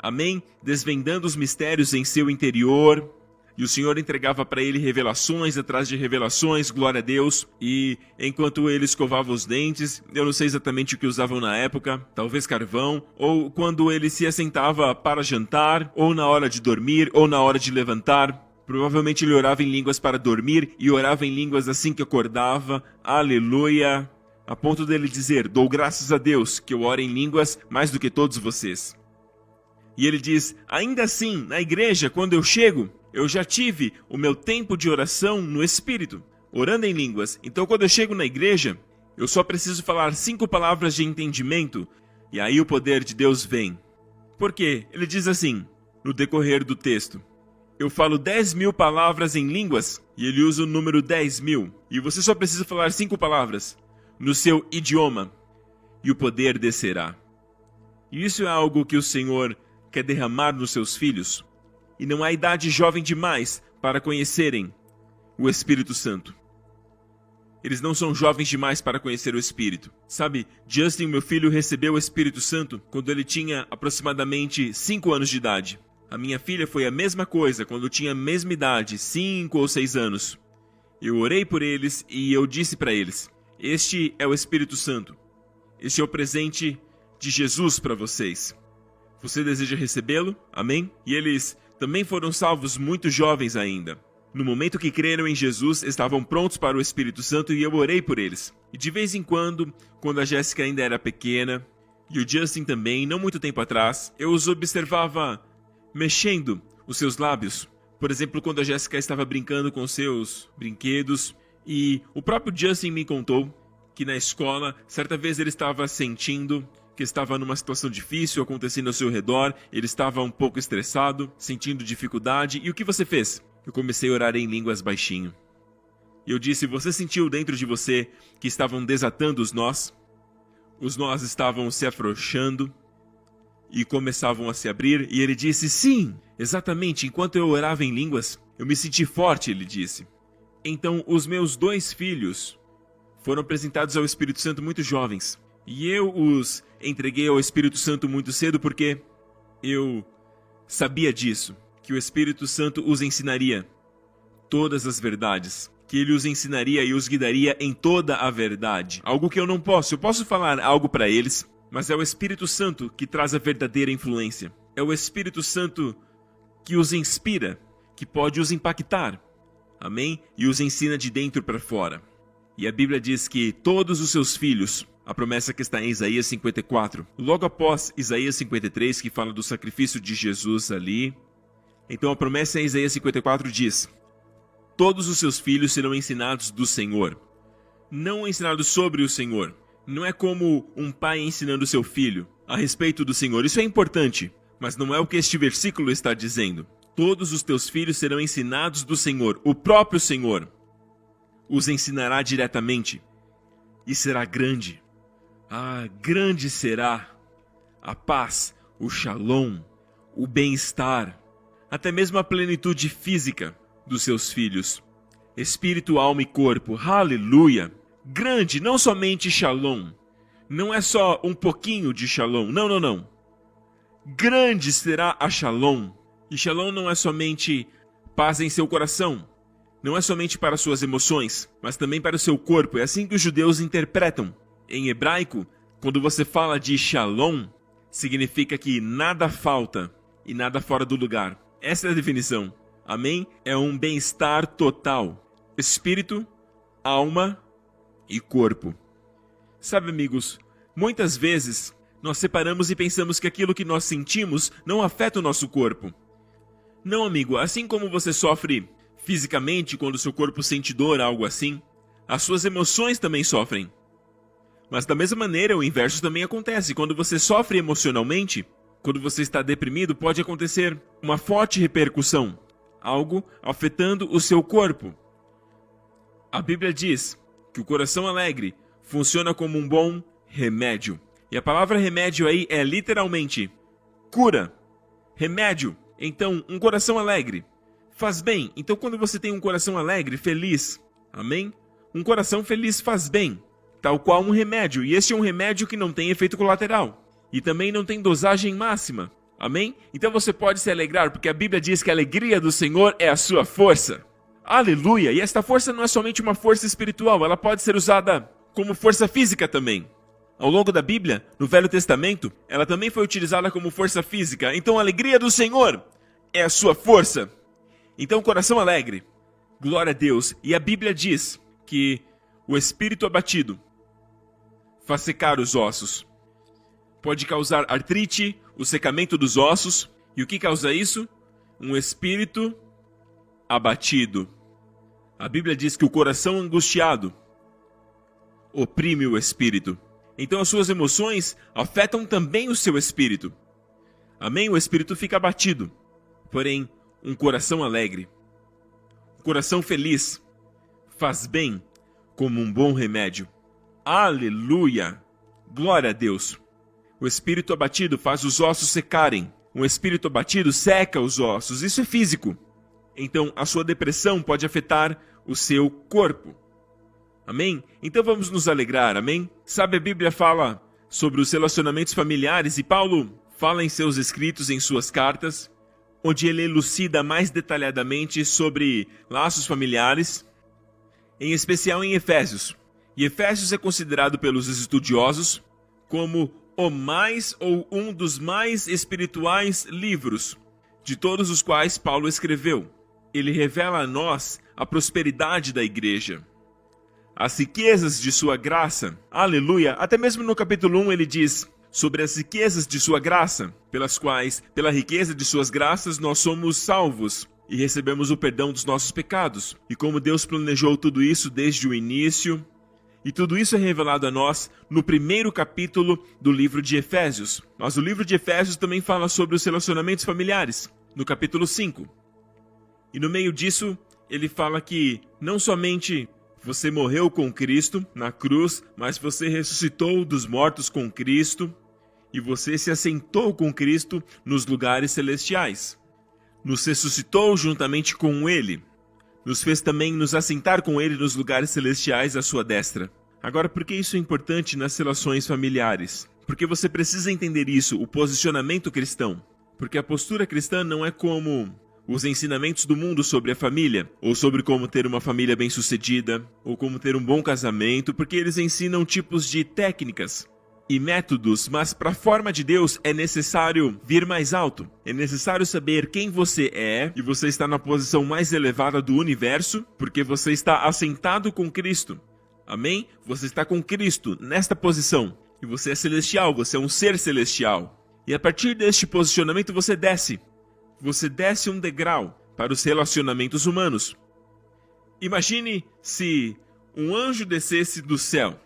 Amém? Desvendando os mistérios em seu interior. E o Senhor entregava para ele revelações atrás de revelações, glória a Deus. E enquanto ele escovava os dentes, eu não sei exatamente o que usavam na época, talvez carvão, ou quando ele se assentava para jantar, ou na hora de dormir, ou na hora de levantar. Provavelmente ele orava em línguas para dormir e orava em línguas assim que acordava. Aleluia! A ponto dele dizer, dou graças a Deus que eu oro em línguas mais do que todos vocês. E ele diz, ainda assim, na igreja, quando eu chego, eu já tive o meu tempo de oração no Espírito, orando em línguas. Então quando eu chego na igreja, eu só preciso falar 5 palavras de entendimento, e aí o poder de Deus vem. Por quê? Ele diz assim, no decorrer do texto, eu falo 10.000 palavras em línguas, e ele usa o número 10.000, e você só precisa falar 5 palavras no seu idioma, e o poder descerá. E isso é algo que o Senhor quer derramar nos seus filhos, e não há idade jovem demais para conhecerem o Espírito Santo. Eles não são jovens demais para conhecer o Espírito. Sabe, Justin, meu filho, recebeu o Espírito Santo quando ele tinha aproximadamente 5 anos de idade. A minha filha foi a mesma coisa quando tinha a mesma idade, 5 ou 6 anos. Eu orei por eles e eu disse para eles, este é o Espírito Santo. Este é o presente de Jesus para vocês. Você deseja recebê-lo? Amém? E eles também foram salvos muito jovens ainda. No momento que creram em Jesus, estavam prontos para o Espírito Santo e eu orei por eles. E de vez em quando a Jéssica ainda era pequena, e o Justin também, não muito tempo atrás, eu os observava mexendo os seus lábios. Por exemplo, quando a Jéssica estava brincando com seus brinquedos, e o próprio Justin me contou que na escola, certa vez ele estava sentindo que estava numa situação difícil acontecendo ao seu redor, ele estava um pouco estressado, sentindo dificuldade, e o que você fez? Eu comecei a orar em línguas baixinho. E eu disse, você sentiu dentro de você que estavam desatando os nós? Os nós estavam se afrouxando e começavam a se abrir, e ele disse, sim, exatamente, enquanto eu orava em línguas, eu me senti forte, ele disse. Então, os meus 2 filhos foram apresentados ao Espírito Santo muito jovens. E eu os entreguei ao Espírito Santo muito cedo porque eu sabia disso, que o Espírito Santo os ensinaria todas as verdades, que ele os ensinaria e os guiaria em toda a verdade. Algo que eu não posso. Eu posso falar algo para eles, mas é o Espírito Santo que traz a verdadeira influência. É o Espírito Santo que os inspira, que pode os impactar. Amém? E os ensina de dentro para fora. E a Bíblia diz que todos os seus filhos, a promessa que está em Isaías 54, logo após Isaías 53, que fala do sacrifício de Jesus ali. Então a promessa em Isaías 54 diz, todos os seus filhos serão ensinados do Senhor. Não ensinados sobre o Senhor. Não é como um pai ensinando seu filho a respeito do Senhor. Isso é importante, mas não é o que este versículo está dizendo. Todos os teus filhos serão ensinados do Senhor. O próprio Senhor os ensinará diretamente. E será grande. Grande será a paz, o shalom, o bem-estar, até mesmo a plenitude física dos seus filhos. Espírito, alma e corpo. Aleluia! Grande, não somente shalom. Não é só um pouquinho de shalom. Não, não. Grande será a shalom. E shalom não é somente paz em seu coração. Não é somente para suas emoções, mas também para o seu corpo. É assim que os judeus interpretam. Em hebraico, quando você fala de shalom, significa que nada falta e nada fora do lugar. Essa é a definição. Amém? É um bem-estar total. Espírito, alma e corpo. Sabe, amigos, muitas vezes nós separamos e pensamos que aquilo que nós sentimos não afeta o nosso corpo. Não, amigo, assim como você sofre fisicamente quando seu corpo sente dor, algo assim, as suas emoções também sofrem. Mas da mesma maneira, o inverso também acontece. Quando você sofre emocionalmente, quando você está deprimido, pode acontecer uma forte repercussão, algo afetando o seu corpo. A Bíblia diz que o coração alegre funciona como um bom remédio. E a palavra remédio aí é literalmente cura, remédio. Então, um coração alegre faz bem. Então, quando você tem um coração alegre, feliz, amém? Um coração feliz faz bem, tal qual um remédio. E este é um remédio que não tem efeito colateral. E também não tem dosagem máxima. Amém? Então você pode se alegrar, porque a Bíblia diz que a alegria do Senhor é a sua força. Aleluia! E esta força não é somente uma força espiritual, ela pode ser usada como força física também. Ao longo da Bíblia, no Velho Testamento, ela também foi utilizada como força física. Então a alegria do Senhor é a sua força. Então coração alegre, glória a Deus. E a Bíblia diz que o espírito abatido faz secar os ossos. Pode causar artrite, o secamento dos ossos. E o que causa isso? Um espírito abatido. A Bíblia diz que o coração angustiado oprime o espírito. Então as suas emoções afetam também o seu espírito. Amém? O espírito fica abatido. Porém, um coração alegre, um coração feliz, faz bem como um bom remédio. Aleluia! Glória a Deus! O espírito abatido faz os ossos secarem. Um espírito abatido seca os ossos. Isso é físico. Então, a sua depressão pode afetar o seu corpo. Amém? Então vamos nos alegrar, amém? Sabe, a Bíblia fala sobre os relacionamentos familiares e Paulo fala em seus escritos, em suas cartas, onde ele elucida mais detalhadamente sobre laços familiares, em especial em Efésios. E Efésios é considerado pelos estudiosos como o mais ou um dos mais espirituais livros de todos os quais Paulo escreveu. Ele revela a nós a prosperidade da igreja, as riquezas de sua graça. Aleluia! Até mesmo no capítulo 1 ele diz sobre as riquezas de sua graça, pelas quais, pela riqueza de suas graças, nós somos salvos e recebemos o perdão dos nossos pecados. E como Deus planejou tudo isso desde o início. E tudo isso é revelado a nós no primeiro capítulo do livro de Efésios. Mas o livro de Efésios também fala sobre os relacionamentos familiares, no capítulo 5. E no meio disso, ele fala que não somente você morreu com Cristo na cruz, mas você ressuscitou dos mortos com Cristo e você se assentou com Cristo nos lugares celestiais. Nos ressuscitou juntamente com Ele. Nos fez também nos assentar com Ele nos lugares celestiais à sua destra. Agora, por que isso é importante nas relações familiares? Porque você precisa entender isso, o posicionamento cristão. Porque a postura cristã não é como os ensinamentos do mundo sobre a família, ou sobre como ter uma família bem-sucedida, ou como ter um bom casamento, porque eles ensinam tipos de técnicas e métodos, mas para a forma de Deus é necessário vir mais alto. É necessário saber quem você é, e você está na posição mais elevada do universo, porque você está assentado com Cristo. Amém? Você está com Cristo nesta posição, e você é celestial, você é um ser celestial. E a partir deste posicionamento você desce um degrau para os relacionamentos humanos. Imagine se um anjo descesse do céu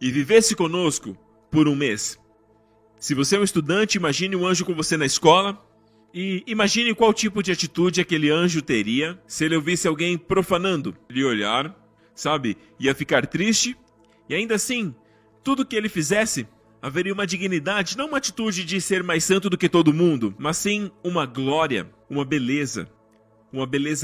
e vivesse conosco por um mês. Se você é um estudante, imagine um anjo com você na escola e imagine qual tipo de atitude aquele anjo teria se ele ouvisse alguém profanando. Ele ia olhar, sabe, ia ficar triste e ainda assim, tudo que ele fizesse haveria uma dignidade, não uma atitude de ser mais santo do que todo mundo, mas sim uma glória, uma beleza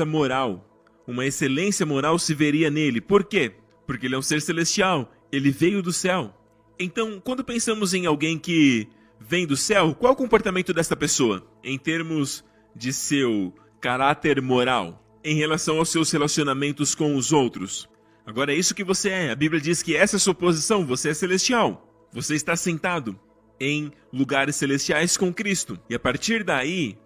moral, uma excelência moral se veria nele. Por quê? Porque ele é um ser celestial, ele veio do céu. Então, quando pensamos em alguém que vem do céu, qual é o comportamento desta pessoa? Em termos de seu caráter moral, em relação aos seus relacionamentos com os outros. Agora é isso que você é. A Bíblia diz que essa é a sua posição, você é celestial. Você está sentado em lugares celestiais com Cristo. E a partir daí,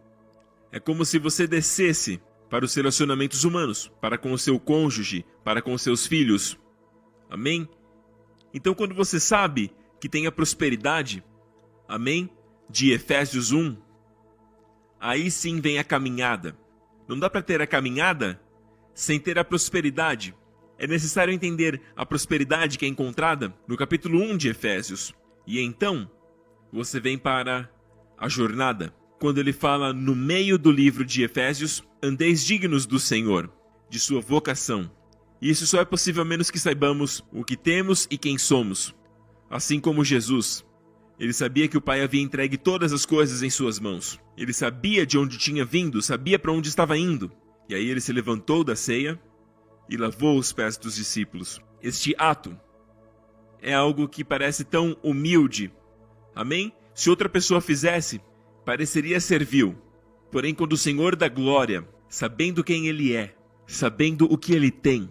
é como se você descesse para os relacionamentos humanos, para com o seu cônjuge, para com os seus filhos. Amém? Então, quando você sabe que tem a prosperidade, amém, de Efésios 1, aí sim vem a caminhada. Não dá para ter a caminhada sem ter a prosperidade. É necessário entender a prosperidade que é encontrada no capítulo 1 de Efésios. E então, você vem para a jornada. Quando ele fala no meio do livro de Efésios, andeis dignos do Senhor, de sua vocação. E isso só é possível a menos que saibamos o que temos e quem somos. Assim como Jesus, ele sabia que o Pai havia entregue todas as coisas em suas mãos. Ele sabia de onde tinha vindo, sabia para onde estava indo. E aí ele se levantou da ceia e lavou os pés dos discípulos. Este ato é algo que parece tão humilde. Amém? Se outra pessoa fizesse, pareceria servil. Porém, quando o Senhor da glória, sabendo quem Ele é, sabendo o que Ele tem,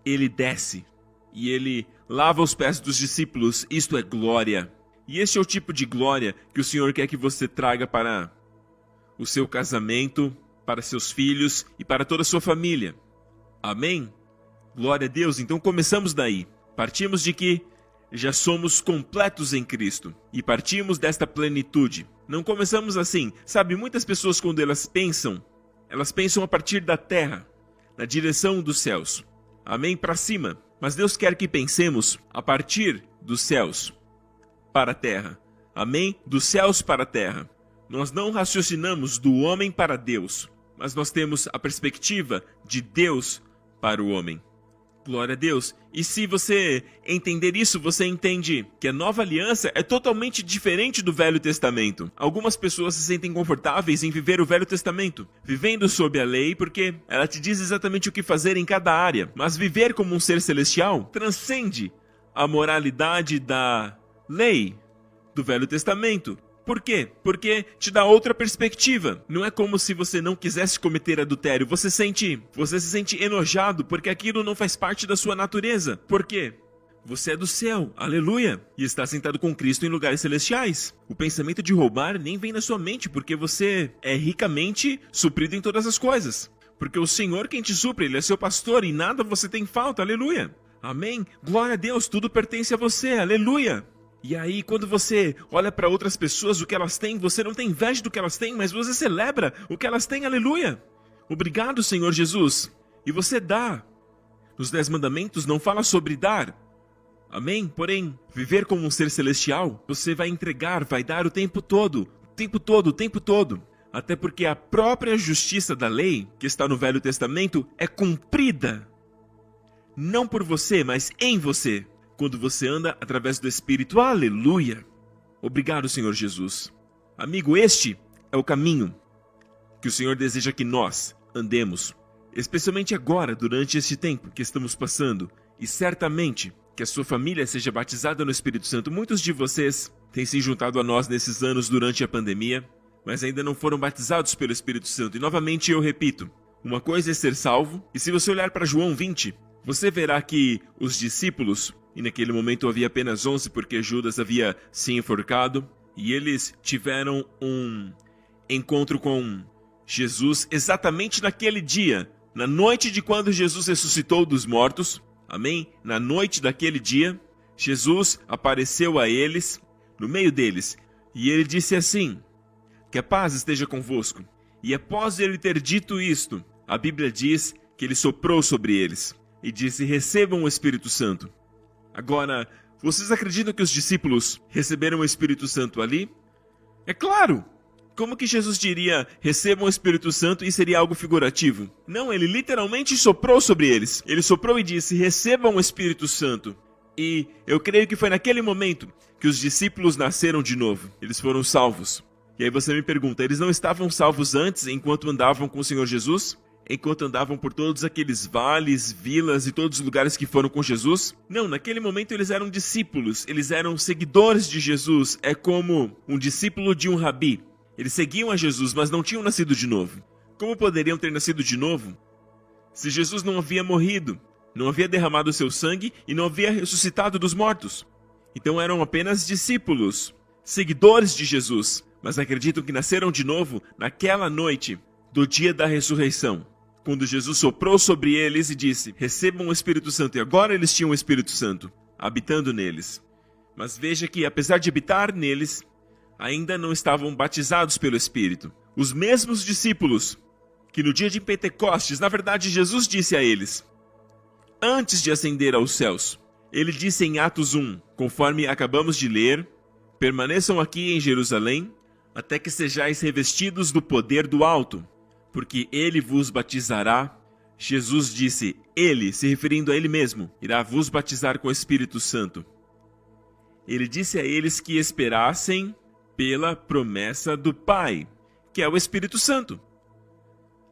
Ele desce e Ele lava os pés dos discípulos, isto é glória. E este é o tipo de glória que o Senhor quer que você traga para o seu casamento, para seus filhos e para toda a sua família. Amém? Glória a Deus. Então começamos daí. Partimos de que já somos completos em Cristo e partimos desta plenitude. Não começamos assim. Sabe, muitas pessoas quando elas pensam a partir da terra, na direção dos céus. Amém? Para cima. Mas Deus quer que pensemos a partir dos céus para a terra. Amém? Dos céus para a terra. Nós não raciocinamos do homem para Deus, mas nós temos a perspectiva de Deus para o homem. Glória a Deus. E se você entender isso, você entende que a nova aliança é totalmente diferente do Velho Testamento. Algumas pessoas se sentem confortáveis em viver o Velho Testamento, vivendo sob a lei, porque ela te diz exatamente o que fazer em cada área. Mas viver como um ser celestial transcende a moralidade da lei do Velho Testamento. Por quê? Porque te dá outra perspectiva. Não é como se você não quisesse cometer adultério. Você se sente enojado porque aquilo não faz parte da sua natureza. Por quê? Você é do céu, aleluia, e está sentado com Cristo em lugares celestiais. O pensamento de roubar nem vem na sua mente, porque você é ricamente suprido em todas as coisas. Porque o Senhor quem te supre, Ele é seu pastor e nada você tem falta, aleluia. Amém? Glória a Deus, tudo pertence a você, aleluia. E aí, quando você olha para outras pessoas, o que elas têm, você não tem inveja do que elas têm, mas você celebra o que elas têm, aleluia. Obrigado, Senhor Jesus. E você dá. Nos 10 mandamentos não fala sobre dar. Amém? Porém, viver como um ser celestial, você vai entregar, vai dar o tempo todo. O tempo todo, o tempo todo. Até porque a própria justiça da lei, que está no Velho Testamento, é cumprida. Não por você, mas em você. Quando você anda através do Espírito, aleluia! Obrigado, Senhor Jesus. Amigo, este é o caminho que o Senhor deseja que nós andemos, especialmente agora, durante este tempo que estamos passando, e certamente que a sua família seja batizada no Espírito Santo. Muitos de vocês têm se juntado a nós nesses anos durante a pandemia, mas ainda não foram batizados pelo Espírito Santo. E novamente eu repito, uma coisa é ser salvo, e se você olhar para João 20, você verá que os discípulos, e naquele momento havia apenas 11 porque Judas havia se enforcado, e eles tiveram um encontro com Jesus exatamente naquele dia, na noite de quando Jesus ressuscitou dos mortos. Amém? Na noite daquele dia, Jesus apareceu a eles, no meio deles, e ele disse assim, que a paz esteja convosco. E após ele ter dito isto, a Bíblia diz que ele soprou sobre eles, e disse, recebam o Espírito Santo. Agora, vocês acreditam que os discípulos receberam o Espírito Santo ali? É claro! Como que Jesus diria, recebam o Espírito Santo e seria algo figurativo? Não, ele literalmente soprou sobre eles. Ele soprou e disse, recebam o Espírito Santo. E eu creio que foi naquele momento que os discípulos nasceram de novo. Eles foram salvos. E aí você me pergunta, eles não estavam salvos antes, enquanto andavam com o Senhor Jesus? Enquanto andavam por todos aqueles vales, vilas e todos os lugares que foram com Jesus? Não, naquele momento eles eram discípulos, eles eram seguidores de Jesus. É como um discípulo de um rabi. Eles seguiam a Jesus, mas não tinham nascido de novo. Como poderiam ter nascido de novo se Jesus não havia morrido, não havia derramado seu sangue e não havia ressuscitado dos mortos? Então eram apenas discípulos, seguidores de Jesus, mas acreditam que nasceram de novo naquela noite do dia da ressurreição, quando Jesus soprou sobre eles e disse, recebam o Espírito Santo. E agora eles tinham o Espírito Santo, habitando neles. Mas veja que, apesar de habitar neles, ainda não estavam batizados pelo Espírito. Os mesmos discípulos, que no dia de Pentecostes, na verdade, Jesus disse a eles, antes de ascender aos céus, ele disse em Atos 1, conforme acabamos de ler, permaneçam aqui em Jerusalém, até que sejais revestidos do poder do alto, porque ele vos batizará. Jesus disse, ele, se referindo a ele mesmo, irá vos batizar com o Espírito Santo. Ele disse a eles que esperassem pela promessa do Pai, que é o Espírito Santo.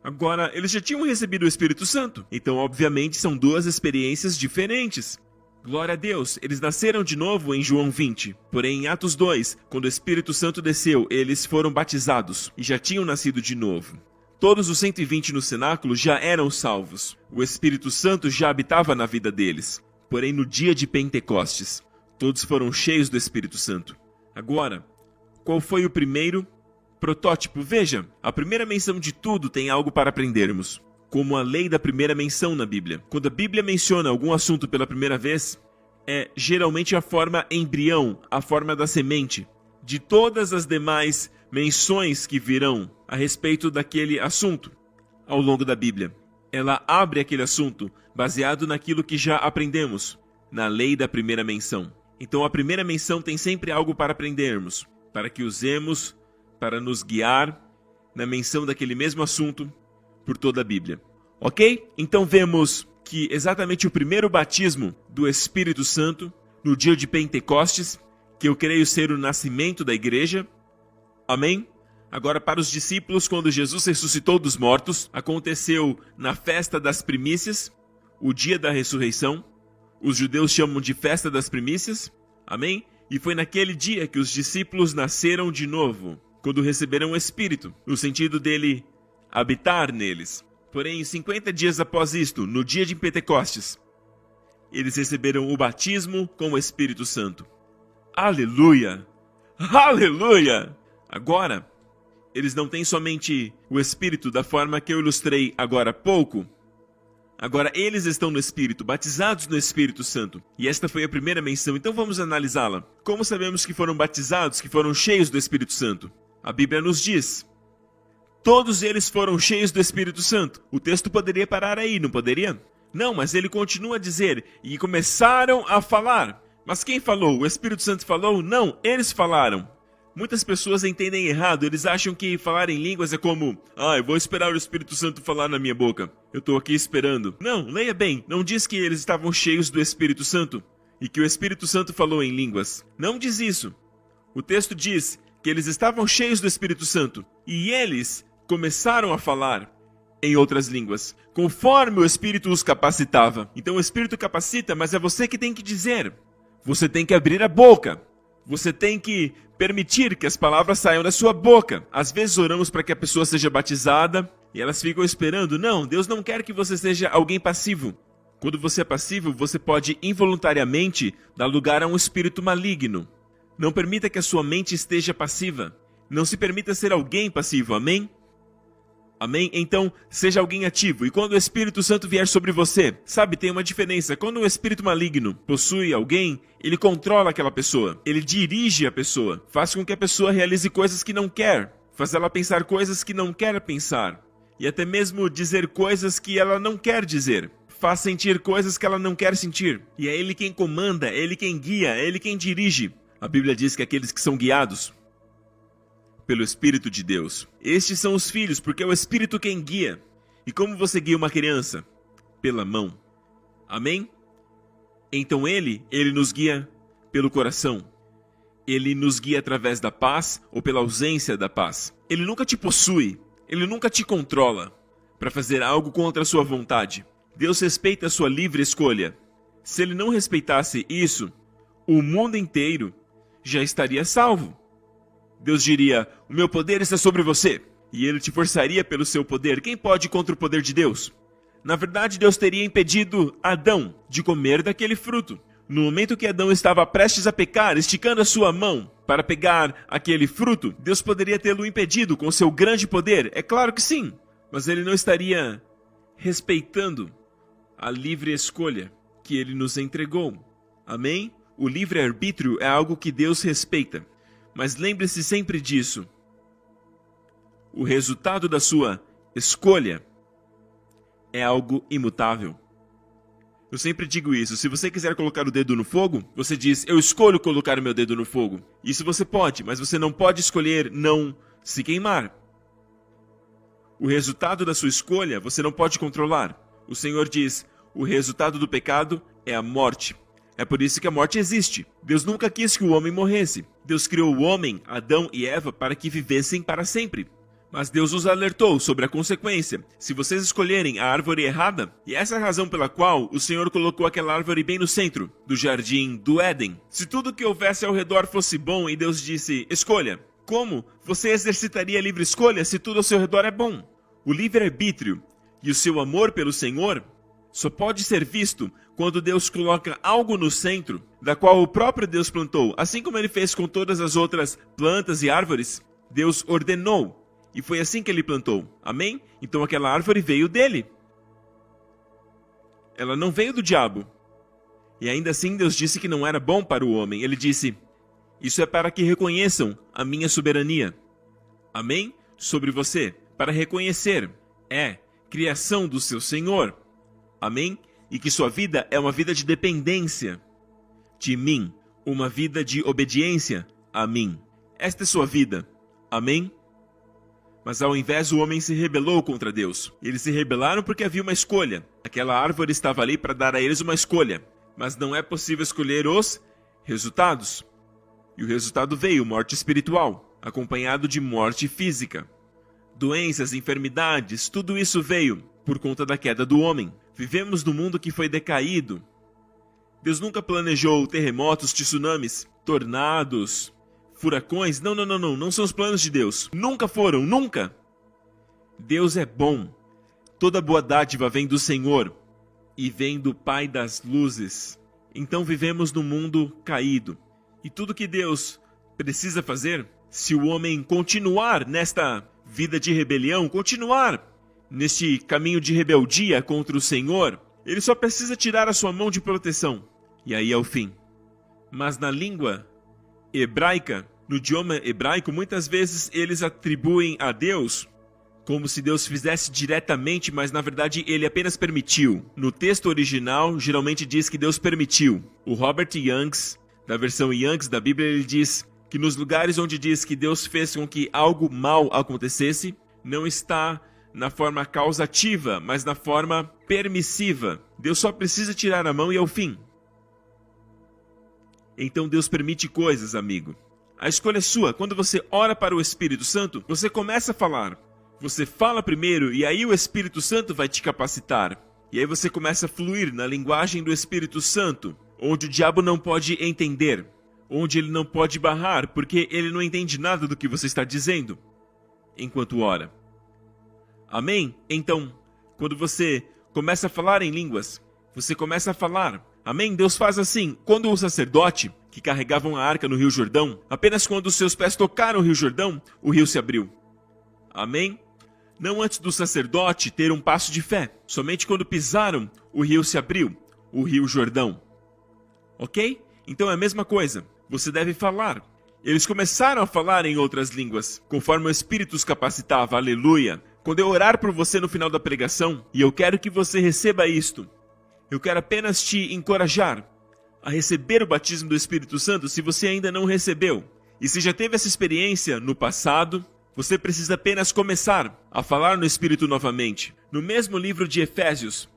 Agora, eles já tinham recebido o Espírito Santo, então obviamente são duas experiências diferentes. Glória a Deus, eles nasceram de novo em João 20. Porém, em Atos 2, quando o Espírito Santo desceu, eles foram batizados e já tinham nascido de novo. Todos os 120 no cenáculo já eram salvos. O Espírito Santo já habitava na vida deles. Porém, no dia de Pentecostes, todos foram cheios do Espírito Santo. Agora, qual foi o primeiro protótipo? Veja, a primeira menção de tudo tem algo para aprendermos. Como a lei da primeira menção na Bíblia. Quando a Bíblia menciona algum assunto pela primeira vez, é geralmente a forma embrião, a forma da semente. De todas as demais menções que virão a respeito daquele assunto ao longo da Bíblia, ela abre aquele assunto baseado naquilo que já aprendemos, na lei da primeira menção. Então a primeira menção tem sempre algo para aprendermos, para que usemos, para nos guiar na menção daquele mesmo assunto por toda a Bíblia. Ok? Então vemos que exatamente o primeiro batismo do Espírito Santo, no dia de Pentecostes, que eu creio ser o nascimento da igreja. Amém? Agora, para os discípulos, quando Jesus ressuscitou dos mortos, aconteceu na festa das primícias, o dia da ressurreição. Os judeus chamam de festa das primícias. Amém? E foi naquele dia que os discípulos nasceram de novo, quando receberam o Espírito, no sentido dele habitar neles. Porém, 50 dias após isto, no dia de Pentecostes, eles receberam o batismo com o Espírito Santo. Aleluia! Aleluia! Agora, eles não têm somente o Espírito da forma que eu ilustrei agora há pouco. Agora, eles estão no Espírito, batizados no Espírito Santo. E esta foi a primeira menção, então vamos analisá-la. Como sabemos que foram batizados, que foram cheios do Espírito Santo? A Bíblia nos diz: todos eles foram cheios do Espírito Santo. O texto poderia parar aí, não poderia? Não, mas ele continua a dizer, e começaram a falar. Mas quem falou? O Espírito Santo falou? Não, eles falaram. Muitas pessoas entendem errado, eles acham que falar em línguas é como: eu vou esperar o Espírito Santo falar na minha boca. Eu estou aqui esperando. Não, leia bem, não diz que eles estavam cheios do Espírito Santo e que o Espírito Santo falou em línguas. Não diz isso. O texto diz que eles estavam cheios do Espírito Santo e eles começaram a falar em outras línguas, conforme o Espírito os capacitava. Então o Espírito capacita, mas é você que tem que dizer. Você tem que abrir a boca. Você tem que permitir que as palavras saiam da sua boca. Às vezes oramos para que a pessoa seja batizada e elas ficam esperando. Não, Deus não quer que você seja alguém passivo. Quando você é passivo, você pode involuntariamente dar lugar a um espírito maligno. Não permita que a sua mente esteja passiva. Não se permita ser alguém passivo, amém? Amém? Então, seja alguém ativo. E quando o Espírito Santo vier sobre você, sabe, tem uma diferença. Quando um espírito maligno possui alguém, ele controla aquela pessoa. Ele dirige a pessoa. Faz com que a pessoa realize coisas que não quer. Faz ela pensar coisas que não quer pensar. E até mesmo dizer coisas que ela não quer dizer. Faz sentir coisas que ela não quer sentir. E é ele quem comanda, é ele quem guia, é ele quem dirige. A Bíblia diz que aqueles que são guiados pelo Espírito de Deus, estes são os filhos, porque é o Espírito quem guia. E como você guia uma criança? Pela mão. Amém? Então ele nos guia pelo coração. Ele nos guia através da paz ou pela ausência da paz. Ele nunca te possui, ele nunca te controla para fazer algo contra a sua vontade. Deus respeita a sua livre escolha. Se ele não respeitasse isso, o mundo inteiro já estaria salvo. Deus diria: o meu poder está sobre você. E ele te forçaria pelo seu poder. Quem pode contra o poder de Deus? Na verdade, Deus teria impedido Adão de comer daquele fruto. No momento que Adão estava prestes a pecar, esticando a sua mão para pegar aquele fruto, Deus poderia tê-lo impedido com seu grande poder? É claro que sim. Mas ele não estaria respeitando a livre escolha que ele nos entregou. Amém? O livre-arbítrio é algo que Deus respeita. Mas lembre-se sempre disso. O resultado da sua escolha é algo imutável. Eu sempre digo isso. Se você quiser colocar o dedo no fogo, você diz: eu escolho colocar o meu dedo no fogo. Isso você pode, mas você não pode escolher não se queimar. O resultado da sua escolha você não pode controlar. O Senhor diz: o resultado do pecado é a morte. É por isso que a morte existe. Deus nunca quis que o homem morresse. Deus criou o homem, Adão e Eva, para que vivessem para sempre. Mas Deus os alertou sobre a consequência, se vocês escolherem a árvore errada, e essa é a razão pela qual o Senhor colocou aquela árvore bem no centro do jardim do Éden. Se tudo que houvesse ao redor fosse bom e Deus disse, escolha, como você exercitaria a livre escolha se tudo ao seu redor é bom? O livre-arbítrio e o seu amor pelo Senhor só pode ser visto quando Deus coloca algo no centro, da qual o próprio Deus plantou, assim como ele fez com todas as outras plantas e árvores. Deus ordenou. E foi assim que ele plantou. Amém? Então aquela árvore veio dele. Ela não veio do diabo. E ainda assim Deus disse que não era bom para o homem. Ele disse, isso é para que reconheçam a minha soberania. Amém? Sobre você. Para reconhecer. É criação do seu Senhor. Amém? E que sua vida é uma vida de dependência de mim. Uma vida de obediência a mim. Esta é sua vida. Amém? Mas ao invés o homem se rebelou contra Deus. Eles se rebelaram porque havia uma escolha. Aquela árvore estava ali para dar a eles uma escolha. Mas não é possível escolher os resultados. E o resultado veio, morte espiritual, acompanhado de morte física. Doenças, enfermidades, tudo isso veio por conta da queda do homem. Vivemos num mundo que foi decaído. Deus nunca planejou terremotos, tsunamis, tornados, furacões. Não são os planos de Deus. Nunca foram, nunca. Deus é bom. Toda boa dádiva vem do Senhor e vem do Pai das luzes. Então vivemos num mundo caído. E tudo que Deus precisa fazer, se o homem continuar nesta vida de rebelião, continuar neste caminho de rebeldia contra o Senhor, ele só precisa tirar a sua mão de proteção. E aí é o fim. Mas na língua hebraica, no idioma hebraico, muitas vezes eles atribuem a Deus como se Deus fizesse diretamente, mas na verdade ele apenas permitiu. No texto original, geralmente diz que Deus permitiu. O Robert Youngs, da versão Youngs da Bíblia, ele diz que nos lugares onde diz que Deus fez com que algo mal acontecesse, não está na forma causativa, mas na forma permissiva. Deus só precisa tirar a mão e é o fim. Então Deus permite coisas, amigo. A escolha é sua. Quando você ora para o Espírito Santo, você começa a falar. Você fala primeiro e aí o Espírito Santo vai te capacitar. E aí você começa a fluir na linguagem do Espírito Santo, onde o diabo não pode entender, onde ele não pode barrar, porque ele não entende nada do que você está dizendo enquanto ora. Amém? Então, quando você começa a falar em línguas, você começa a falar. Amém? Deus faz assim. Quando o sacerdote, que carregavam a arca no Rio Jordão, apenas quando os seus pés tocaram o Rio Jordão, o rio se abriu. Amém? Não antes do sacerdote ter um passo de fé. Somente quando pisaram, o rio se abriu. O Rio Jordão. Ok? Então é a mesma coisa. Você deve falar. Eles começaram a falar em outras línguas, conforme o Espírito os capacitava. Aleluia! Quando eu orar por você no final da pregação, e eu quero que você receba isto, eu quero apenas te encorajar a receber o batismo do Espírito Santo se você ainda não recebeu. E se já teve essa experiência no passado, você precisa apenas começar a falar no Espírito novamente. No mesmo livro de Efésios,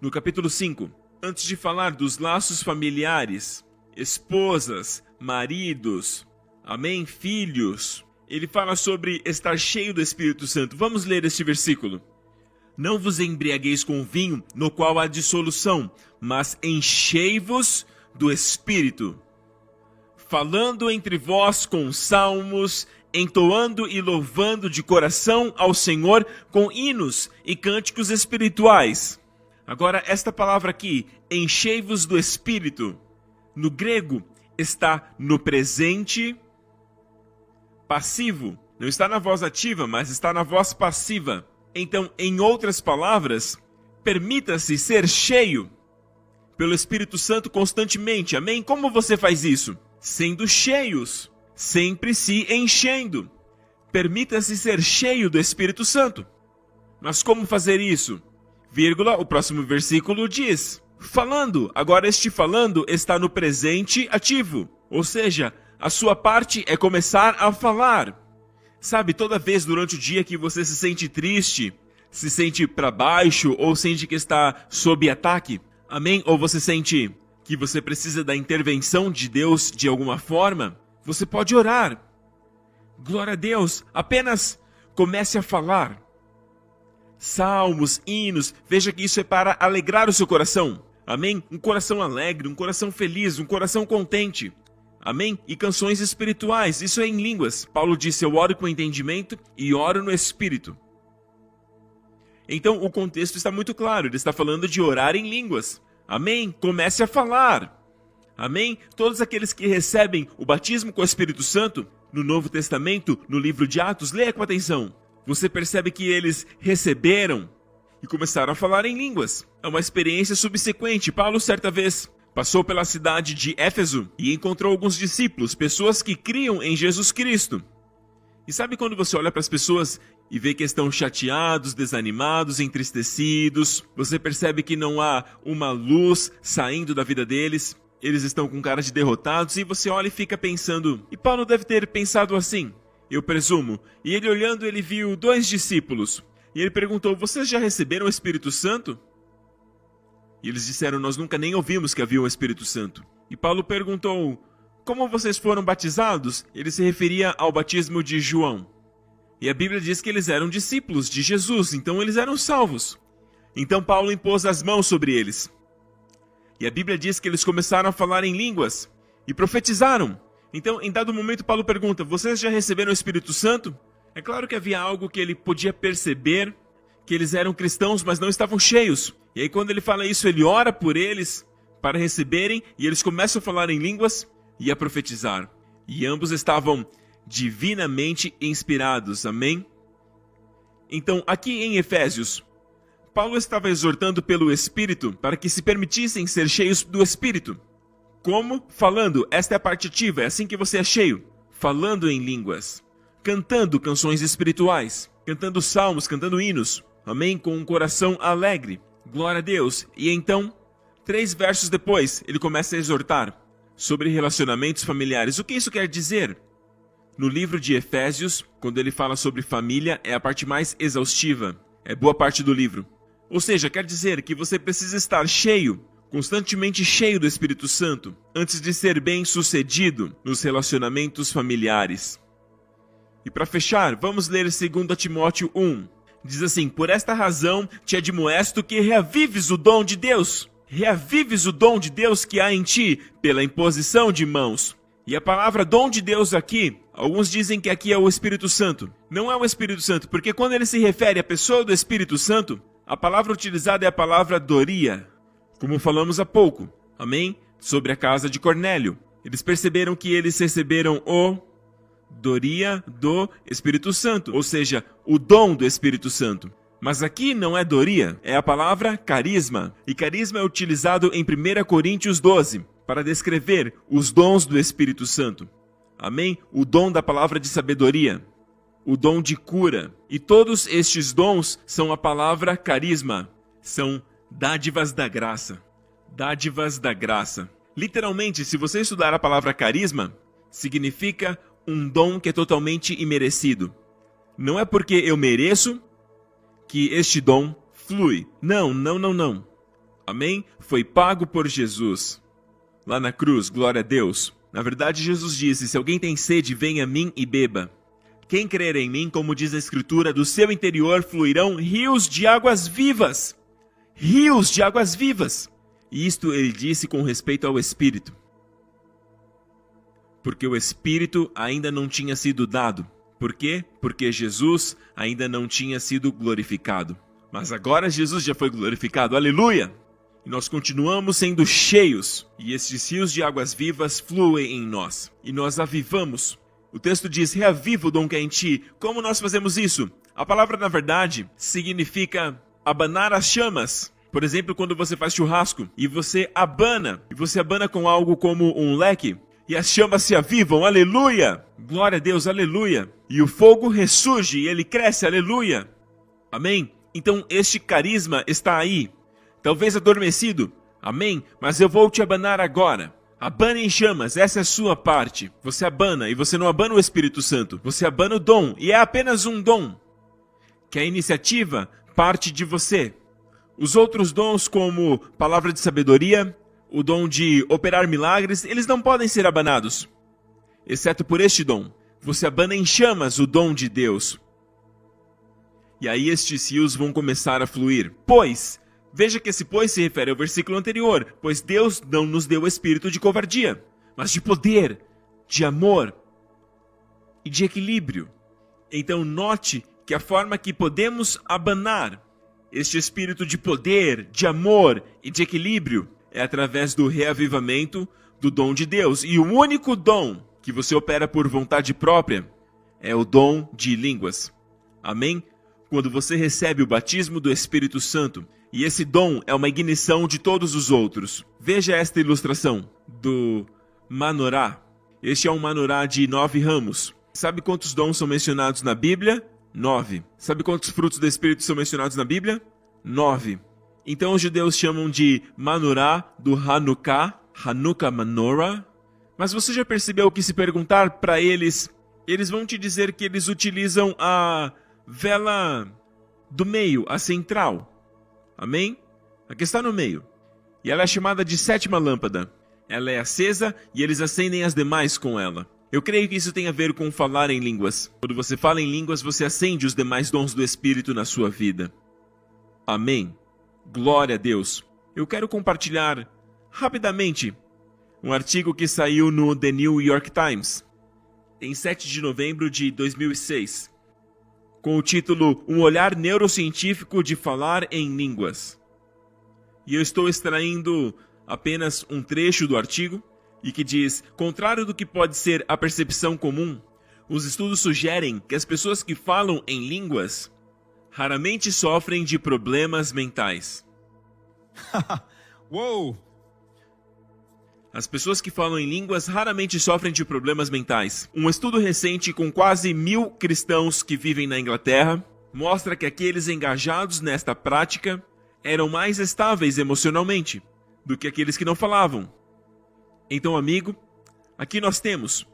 no capítulo 5, antes de falar dos laços familiares, esposas, maridos, amém, filhos, ele fala sobre estar cheio do Espírito Santo. Vamos ler este versículo. Não vos embriagueis com vinho, no qual há dissolução, mas enchei-vos do Espírito, falando entre vós com salmos, entoando e louvando de coração ao Senhor com hinos e cânticos espirituais. Agora, esta palavra aqui, enchei-vos do Espírito, no grego, está no presente passivo. Não está na voz ativa, mas está na voz passiva. Então, em outras palavras, permita-se ser cheio pelo Espírito Santo constantemente. Amém? Como você faz isso? Sendo cheios, sempre se enchendo. Permita-se ser cheio do Espírito Santo. Mas como fazer isso? Vírgula, o próximo versículo diz, falando. Agora este falando está no presente ativo. Ou seja, a sua parte é começar a falar. Sabe, toda vez durante o dia que você se sente triste, se sente para baixo ou sente que está sob ataque, amém? Ou você sente que você precisa da intervenção de Deus de alguma forma, você pode orar. Glória a Deus, apenas comece a falar. Salmos, hinos, veja que isso é para alegrar o seu coração. Amém? Um coração alegre, um coração feliz, um coração contente. Amém? E canções espirituais, isso é em línguas. Paulo disse, eu oro com entendimento e oro no Espírito. Então o contexto está muito claro, ele está falando de orar em línguas. Amém? Comece a falar. Amém? Todos aqueles que recebem o batismo com o Espírito Santo, no Novo Testamento, no livro de Atos, leia com atenção. Você percebe que eles receberam e começaram a falar em línguas. É uma experiência subsequente. Paulo, certa vez, passou pela cidade de Éfeso e encontrou alguns discípulos, pessoas que criam em Jesus Cristo. E sabe quando você olha para as pessoas e vê que estão chateados, desanimados, entristecidos, você percebe que não há uma luz saindo da vida deles, eles estão com cara de derrotados e você olha e fica pensando, e Paulo deve ter pensado assim, eu presumo. E ele olhando, ele viu 2 discípulos. E ele perguntou, vocês já receberam o Espírito Santo? E eles disseram, nós nunca nem ouvimos que havia um Espírito Santo. E Paulo perguntou, como vocês foram batizados? Ele se referia ao batismo de João. E a Bíblia diz que eles eram discípulos de Jesus, então eles eram salvos. Então Paulo impôs as mãos sobre eles. E a Bíblia diz que eles começaram a falar em línguas e profetizaram. Então, em dado momento, Paulo pergunta, vocês já receberam o Espírito Santo? É claro que havia algo que ele podia perceber, que eles eram cristãos, mas não estavam cheios. E aí quando ele fala isso, ele ora por eles para receberem, e eles começam a falar em línguas e a profetizar. E ambos estavam divinamente inspirados, amém? Então, aqui em Efésios, Paulo estava exortando pelo Espírito para que se permitissem ser cheios do Espírito. Como? Falando, esta é a parte ativa, é assim que você é cheio. Falando em línguas, cantando canções espirituais, cantando salmos, cantando hinos, amém? Com um coração alegre, glória a Deus. E então, 3 versos depois, ele começa a exortar sobre relacionamentos familiares. O que isso quer dizer? No livro de Efésios, quando ele fala sobre família, é a parte mais exaustiva, é boa parte do livro. Ou seja, quer dizer que você precisa estar cheio, constantemente cheio do Espírito Santo, antes de ser bem-sucedido nos relacionamentos familiares. E para fechar, vamos ler 2 Timóteo 1. Diz assim, por esta razão te admoesto que reavives o dom de Deus. Reavives o dom de Deus que há em ti, pela imposição de mãos. E a palavra dom de Deus aqui, alguns dizem que aqui é o Espírito Santo. Não é o Espírito Santo, porque quando ele se refere à pessoa do Espírito Santo, a palavra utilizada é a palavra doria. Como falamos há pouco, amém? Sobre a casa de Cornélio. Eles perceberam que eles receberam o doria do Espírito Santo, ou seja, o dom do Espírito Santo. Mas aqui não é doria, é a palavra carisma. E carisma é utilizado em 1 Coríntios 12, para descrever os dons do Espírito Santo. Amém? O dom da palavra de sabedoria, o dom de cura. E todos estes dons são a palavra carisma, são dádivas da graça. Dádivas da graça. Literalmente, se você estudar a palavra carisma, significa um dom que é totalmente imerecido. Não é porque eu mereço que este dom flui. Não. Amém? Foi pago por Jesus. Lá na cruz, glória a Deus. Na verdade, Jesus disse, se alguém tem sede, venha a mim e beba. Quem crer em mim, como diz a Escritura, do seu interior fluirão rios de águas vivas. Rios de águas vivas. E isto ele disse com respeito ao Espírito. Porque o Espírito ainda não tinha sido dado. Por quê? Porque Jesus ainda não tinha sido glorificado. Mas agora Jesus já foi glorificado. Aleluia! E nós continuamos sendo cheios. E estes rios de águas vivas fluem em nós. E nós avivamos. O texto diz, reaviva o dom que é em ti. Como nós fazemos isso? A palavra, na verdade, significa abanar as chamas. Por exemplo, quando você faz churrasco e você abana com algo como um leque, e as chamas se avivam, aleluia! Glória a Deus, aleluia! E o fogo ressurge e ele cresce, aleluia! Amém? Então este carisma está aí, talvez adormecido, amém? Mas eu vou te abanar agora. Abana em chamas, essa é a sua parte. Você abana, e você não abana o Espírito Santo, você abana o dom, e é apenas um dom. Que a iniciativa parte de você. Os outros dons, como palavra de sabedoria, o dom de operar milagres, eles não podem ser abanados. Exceto por este dom. Você abana em chamas o dom de Deus. E aí estes rios vão começar a fluir. Pois, veja que esse pois se refere ao versículo anterior. Pois Deus não nos deu espírito de covardia, mas de poder, de amor e de equilíbrio. Então note que a forma que podemos abanar este espírito de poder, de amor e de equilíbrio é através do reavivamento do dom de Deus. E o único dom que você opera por vontade própria é o dom de línguas. Amém? Quando você recebe o batismo do Espírito Santo, e esse dom é uma ignição de todos os outros. Veja esta ilustração do Manorá. Este é um Manorá de 9 ramos. Sabe quantos dons são mencionados na Bíblia? 9. Sabe quantos frutos do Espírito são mencionados na Bíblia? 9. Então os judeus chamam de Manorá do Hanukkah, Hanukkah Menorah. Mas você já percebeu que se perguntar para eles, eles vão te dizer que eles utilizam a vela do meio, a central. Amém? A que está no meio. E ela é chamada de sétima lâmpada. Ela é acesa e eles acendem as demais com ela. Eu creio que isso tem a ver com falar em línguas. Quando você fala em línguas, você acende os demais dons do Espírito na sua vida. Amém. Glória a Deus. Eu quero compartilhar rapidamente um artigo que saiu no The New York Times, em 7 de novembro de 2006, com o título Um olhar neurocientífico de falar em línguas. E eu estou extraindo apenas um trecho do artigo, e que diz: contrário do que pode ser a percepção comum, os estudos sugerem que as pessoas que falam em línguas raramente sofrem de problemas mentais. Uou! As pessoas que falam em línguas raramente sofrem de problemas mentais. Um estudo recente com quase 1000 cristãos que vivem na Inglaterra mostra que aqueles engajados nesta prática eram mais estáveis emocionalmente do que aqueles que não falavam. Então, amigo, aqui nós temos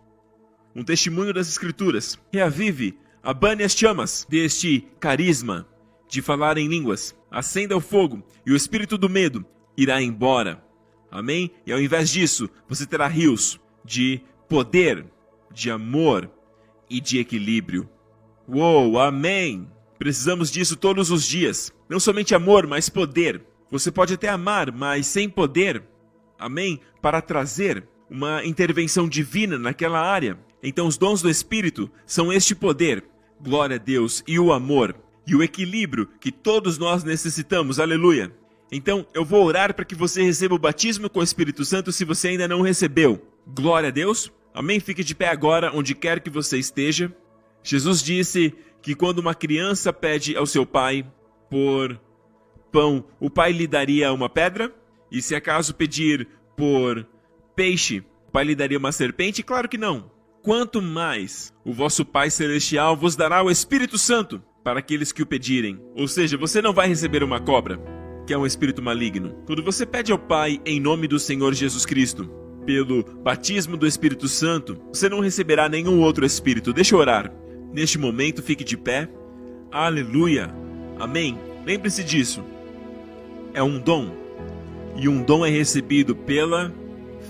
um testemunho das Escrituras. Reavive, abane as chamas deste carisma de falar em línguas. Acenda o fogo e o espírito do medo irá embora. Amém? E ao invés disso, você terá rios de poder, de amor e de equilíbrio. Uou, amém! Precisamos disso todos os dias. Não somente amor, mas poder. Você pode até amar, mas sem poder. Amém? Para trazer uma intervenção divina naquela área. Então os dons do Espírito são este poder, glória a Deus, e o amor, e o equilíbrio que todos nós necessitamos, aleluia. Então eu vou orar para que você receba o batismo com o Espírito Santo se você ainda não recebeu. Glória a Deus. Amém? Fique de pé agora, onde quer que você esteja. Jesus disse que quando uma criança pede ao seu pai por pão, o pai lhe daria uma pedra? E se acaso pedir por peixe, o pai lhe daria uma serpente? Claro que não. Quanto mais o vosso Pai Celestial vos dará o Espírito Santo para aqueles que o pedirem. Ou seja, você não vai receber uma cobra, que é um espírito maligno. Quando você pede ao Pai em nome do Senhor Jesus Cristo, pelo batismo do Espírito Santo, você não receberá nenhum outro espírito. Deixa eu orar. Neste momento, fique de pé. Aleluia. Amém. Lembre-se disso. É um dom. E um dom é recebido pela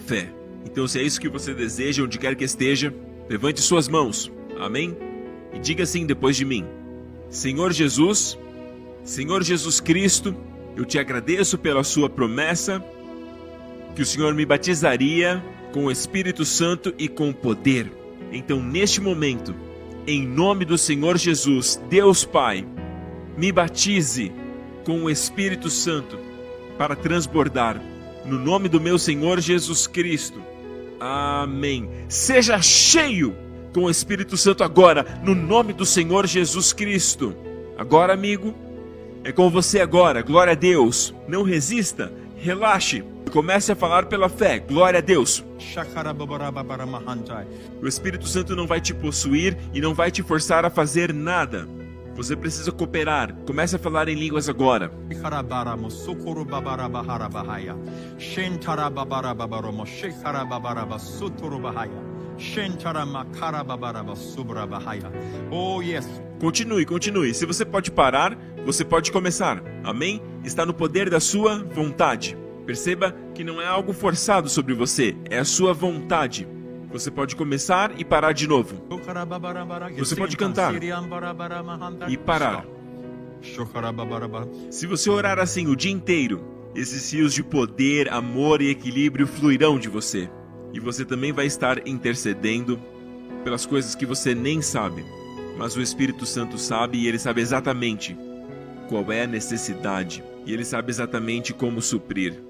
fé. Então, se é isso que você deseja, onde quer que esteja, levante suas mãos. Amém? E diga assim depois de mim: Senhor Jesus Cristo, eu te agradeço pela sua promessa, que o Senhor me batizaria com o Espírito Santo e com poder. Então, neste momento, em nome do Senhor Jesus, Deus Pai, me batize com o Espírito Santo, para transbordar, no nome do meu Senhor Jesus Cristo. Amém. Seja cheio com o Espírito Santo agora, no nome do Senhor Jesus Cristo. Agora, amigo, é com você agora. Glória a Deus. Não resista, relaxe. Comece a falar pela fé. Glória a Deus. O Espírito Santo não vai te possuir e não vai te forçar a fazer nada. Você precisa cooperar. Comece a falar em línguas agora. Oh, yes. Continue. Se você pode parar, você pode começar. Amém? Está no poder da sua vontade. Perceba que não é algo forçado sobre você, é a sua vontade. Você pode começar e parar de novo. Você pode cantar e parar. Se você orar assim o dia inteiro, esses rios de poder, amor e equilíbrio fluirão de você. E você também vai estar intercedendo pelas coisas que você nem sabe. Mas o Espírito Santo sabe, e ele sabe exatamente qual é a necessidade. E ele sabe exatamente como suprir.